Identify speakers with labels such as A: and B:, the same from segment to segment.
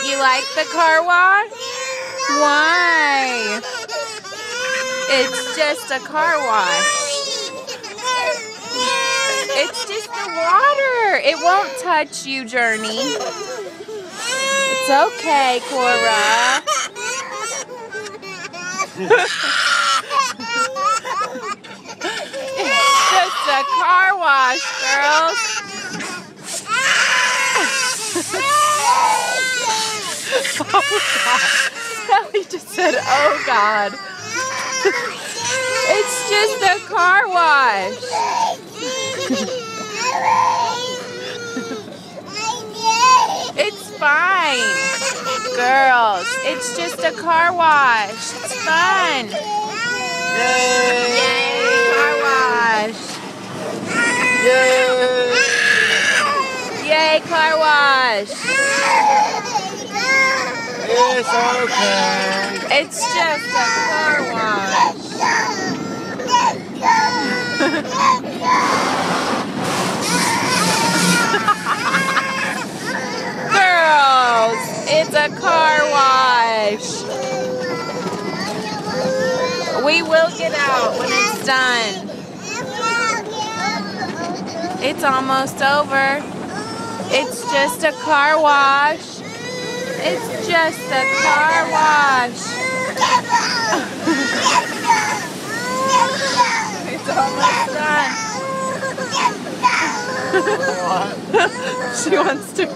A: You like the car wash? Why? It's just a car wash. It's just the water. It won't touch you, Journey. It's okay, Cora. It's just a car wash, girls. Oh, God. Sally just said, oh, God. It's just a car wash. It's fine. Girls, it's just a car wash. It's fun. Yay! Yay, car wash. Yay! Yay, car wash.
B: It's okay.
A: It's just a car wash. Girls, it's a car wash. We will get out when it's done. It's almost over. It's just a car wash. It's just a car wash. It's almost done. She wants to go.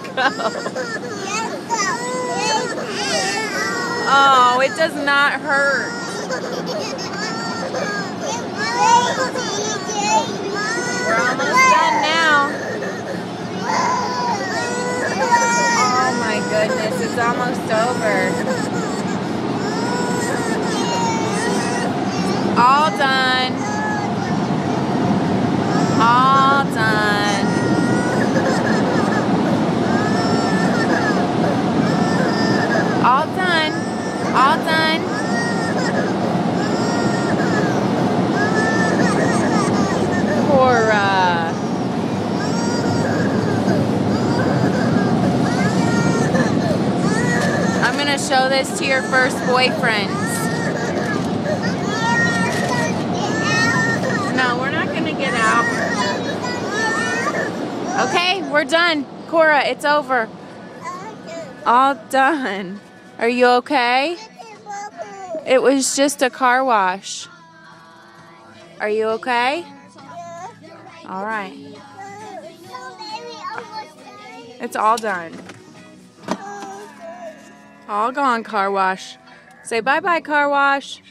A: Oh, it does not hurt. We're almost done now. Oh my goodness, it's almost over. All done. All done. All done. All done. Cora. I'm going to show this to your first boyfriends. No, we're not going to get out. Okay, we're done. Cora, it's over. All done. Are you okay? It was just a car wash. Are you okay? All right. It's all done. All gone, car wash. Say bye-bye, car wash.